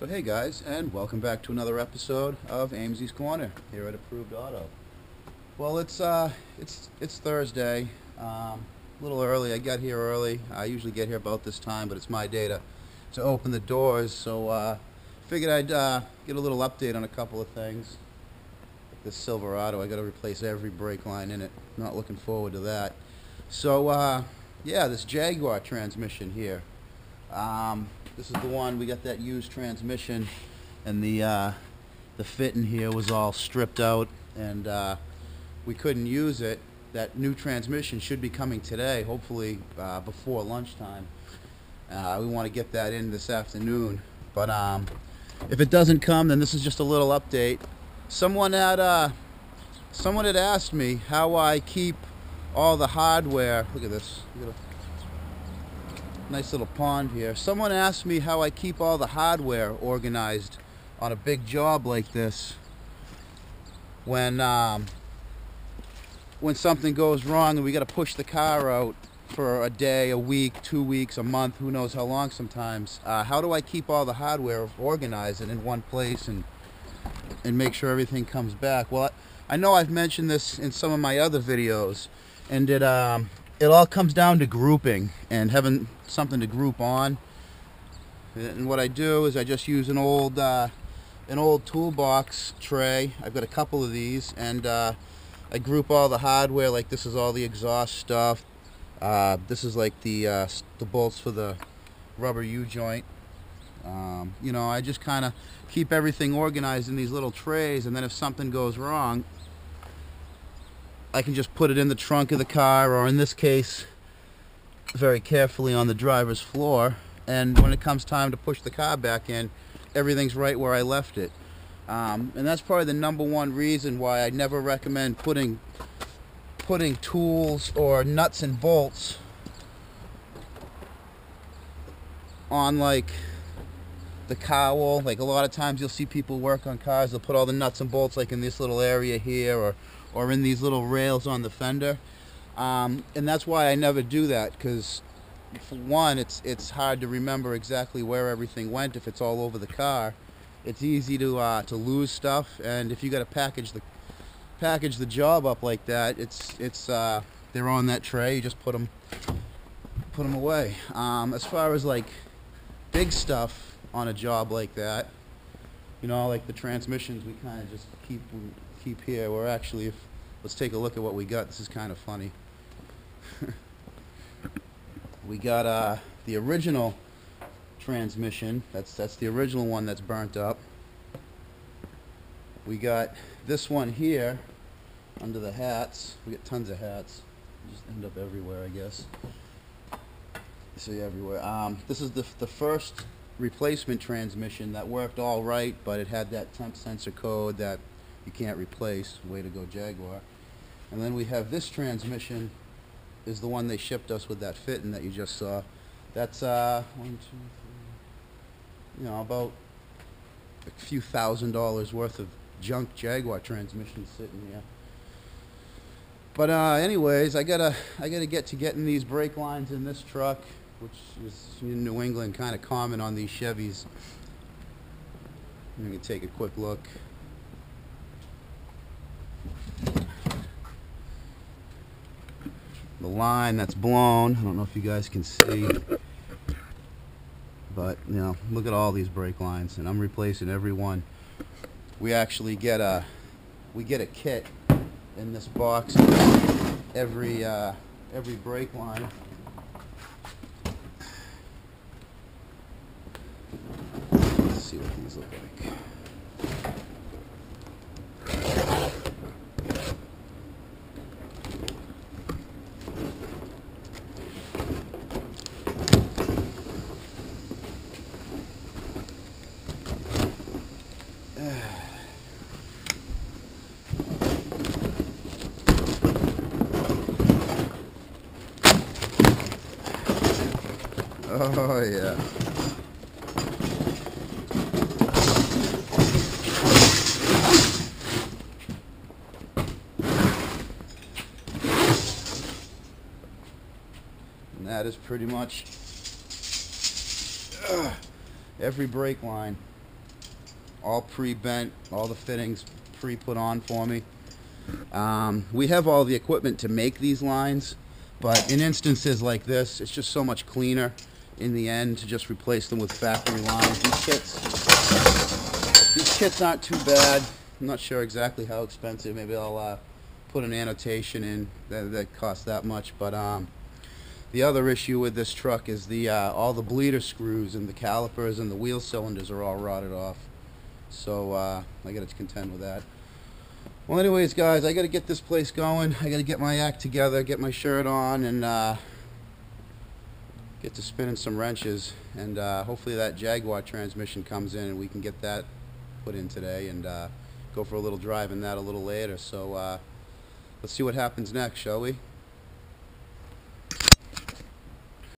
So hey guys, and welcome back to another episode of Amesey's Corner here at Approved Auto. Well, it's Thursday, a little early. I got here early. I usually get here about this time, but it's my day to open the doors. So figured I'd get a little update on a couple of things. This Silverado, I got to replace every brake line in it. Not looking forward to that. So yeah, this Jaguar transmission here. This is the one, we got that used transmission, and the fit in here was all stripped out, and we couldn't use it. That new transmission should be coming today, hopefully before lunchtime. We want to get that in this afternoon, but if it doesn't come, then this is just a little update. Someone had asked me how I keep all the hardware. Look at this. Look at nice little pond here. Someone asked me how I keep all the hardware organized on a big job like this when something goes wrong and we got to push the car out for a day, a week, 2 weeks, a month, who knows how long sometimes. How do I keep all the hardware organized and in one place and make sure everything comes back? Well, I know I've mentioned this in some of my other videos, and it all comes down to grouping and having something to group on. And what I do is I just use an old toolbox tray. I've got a couple of these, and I group all the hardware. Like, this is all the exhaust stuff. This is like the bolts for the rubber U-joint. You know, I just kind of keep everything organized in these little trays, and then if something goes wrong, I can just put it in the trunk of the car, or in this case, very carefully on the driver's floor, and when it comes time to push the car back in, everything's right where I left it. And that's probably the #1 reason why I never recommend putting tools or nuts and bolts on, like, the cowl. Like, a lot of times you'll see people work on cars, they'll put all the nuts and bolts like in this little area here, or in these little rails on the fender. And that's why I never do that, because for one, it's hard to remember exactly where everything went if it's all over the car. It's easy to lose stuff, and if you got to package the job up like that, they're on that tray. You just put them away. As far as like big stuff on a job like that, you know, like the transmissions, we kind of just keep here. We're actually, let's take a look at what we got. This is kind of funny. We got the original transmission. That's the original one that's burnt up. We got this one here under the hats. We got tons of hats. Just end up everywhere, I guess. You see everywhere. This is the first replacement transmission that worked all right, but it had that temp sensor code that you can't replace. Way to go, Jaguar. And then we have this transmission, is the one they shipped us with that fitting that you just saw. That's $1, 2, 3, you know, about a few $1,000s worth of junk Jaguar transmission sitting here. But anyways, I gotta get to getting these brake lines in this truck, which is in New England kind of common on these Chevys. I'm gonna take a quick look. The line that's blown, I don't know if you guys can see, but you know, look at all these brake lines, and I'm replacing every one. We actually get a kit in this box, every brake line. Let's see what these look like. Oh yeah. And that is pretty much every brake line. all pre-bent, all the fittings pre-put on for me. We have all the equipment to make these lines, but in instances like this, it's just so much cleaner in the end to just replace them with factory lines. These kits aren't too bad. I'm not sure exactly how expensive. Maybe I'll put an annotation in that costs that much. But the other issue with this truck is all the bleeder screws and the calipers and the wheel cylinders are all rotted off. So I got to contend with that. Well, anyways, guys, I got to get this place going. I got to get my act together, get my shirt on, and get to spinning some wrenches. And hopefully that Jaguar transmission comes in and we can get that put in today and go for a little drive in that a little later. So let's see what happens next, shall we?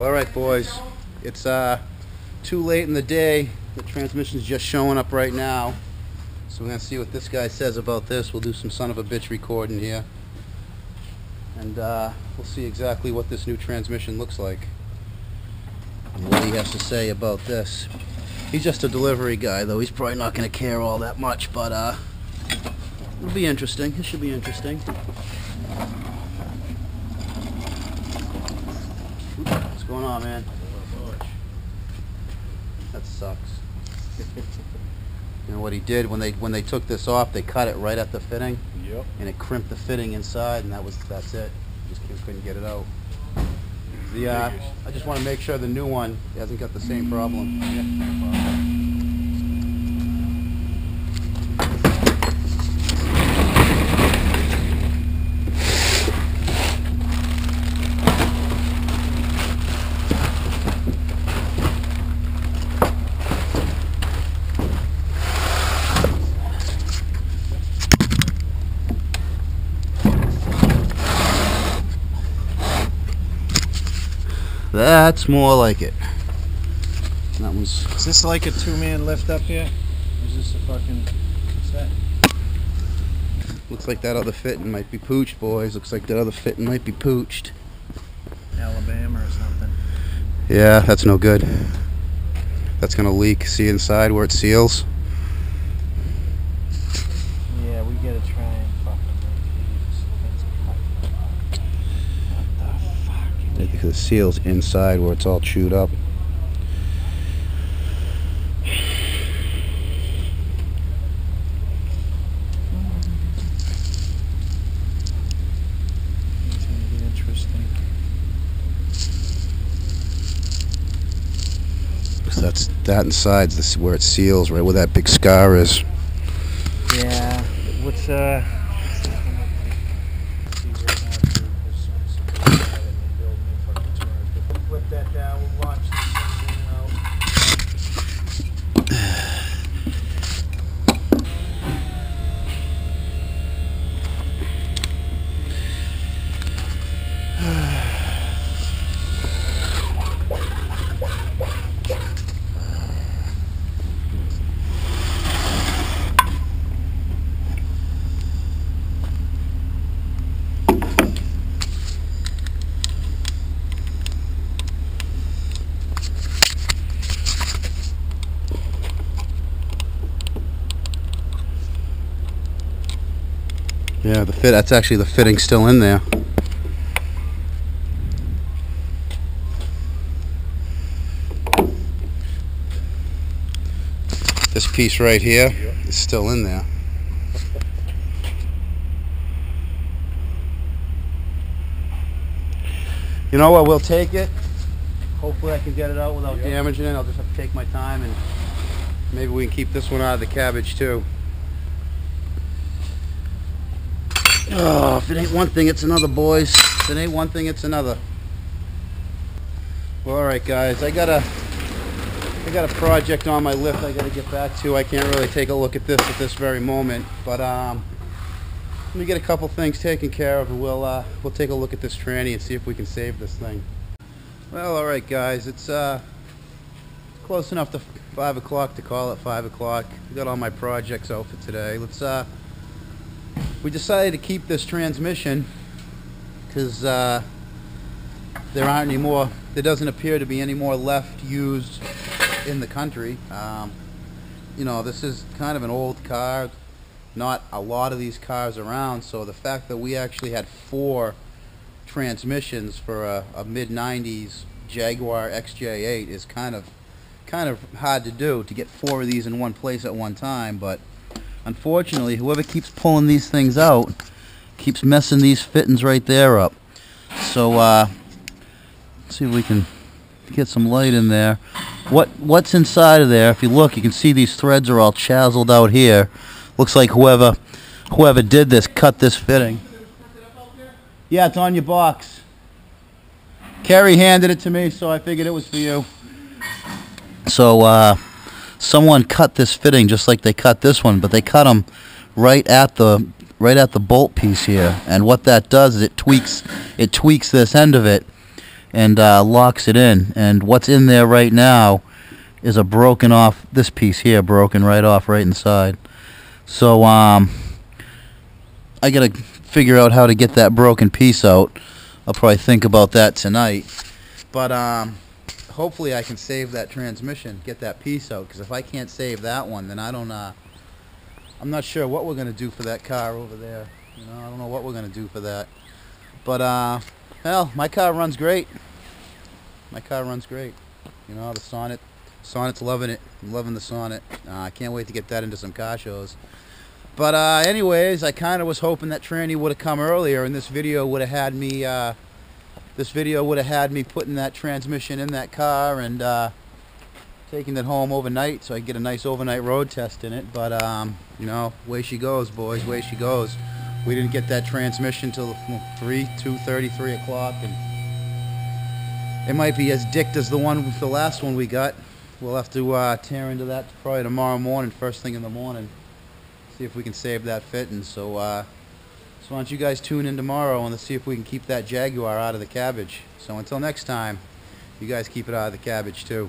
Alright, boys, it's too late in the day. The transmission's just showing up right now, so we're going to see what this guy says about this. We'll do some son of a bitch recording here, and we'll see exactly what this new transmission looks like and what he has to say about this. He's just a delivery guy, though. He's probably not going to care all that much, but it'll be interesting. It should be interesting. What's going on, man? That sucks. You know what he did when they took this off? They cut it right at the fitting. Yep. And it crimped the fitting inside, and that's it. Just couldn't get it out. I just want to make sure the new one hasn't got the same problem. Yeah, no problem. That's more like it. That one's... Is this like a two-man lift up here? Or is this a fucking... What's that? Looks like that other fitting might be pooched, boys. Looks like that other fitting might be pooched. Alabama or something. Yeah, that's no good. That's gonna leak. See inside where it seals? Yeah, we gotta try and fucking Because it seals inside where it's all chewed up. It's gonna be interesting. So that inside's this where it seals, right where that big scar is. Yeah. What's flip that down, we'll watch this thing out. Yeah, that's actually the fitting still in there. This piece right here is still in there. You know what, we'll take it. Hopefully I can get it out without damaging it. I'll just have to take my time, and maybe we can keep this one out of the cabbage too. Oh, if it ain't one thing, it's another, boys. If it ain't one thing, it's another. Well, alright guys, I got a project on my lift I gotta get back to. I can't really take a look at this very moment, but let me get a couple things taken care of, and we'll take a look at this tranny and see if we can save this thing. Well, alright guys, it's close enough to 5 o'clock to call it 5 o'clock. I got all my projects out for today. We decided to keep this transmission because there doesn't appear to be any more left used in the country. you know, this is kind of an old car. Not a lot of these cars around, so the fact that we actually had 4 transmissions for a mid-90s Jaguar XJ8 is kind of hard to do, to get 4 of these in one place at one time. But unfortunately, whoever keeps pulling these things out keeps messing these fittings right there up. So let's see if we can get some light in there. What's inside of there? If you look, you can see these threads are all chiseled out here. Looks like whoever did this cut this fitting. Yeah, it's on your box. Kerry handed it to me, so I figured it was for you. So someone cut this fitting just like they cut this one, but they cut them right at the bolt piece here. And what that does is it tweaks this end of it and locks it in. And what's in there right now is a broken off, this piece here, broken right off right inside. So I gotta figure out how to get that broken piece out. I'll probably think about that tonight. But hopefully I can save that transmission, get that piece out, because if I can't save that one, then I'm not sure what we're gonna do for that car over there. You know, I don't know what we're gonna do for that. But well, my car runs great. My car runs great. You know, the Sonnet's loving it. I'm loving the Sonnet. I can't wait to get that into some car shows. But anyways, I kind of was hoping that tranny would have come earlier, and this video would have had me putting that transmission in that car and taking it home overnight, so I can get a nice overnight road test in it. But you know, way she goes, boys, way she goes. We didn't get that transmission till 2:30, 3 o'clock, and it might be as dicked as the last one we got. We'll have to tear into that probably tomorrow morning, first thing in the morning. See if we can save that fitting. So why don't you guys tune in tomorrow and let's see if we can keep that Jaguar out of the cabbage. So until next time, you guys keep it out of the cabbage too.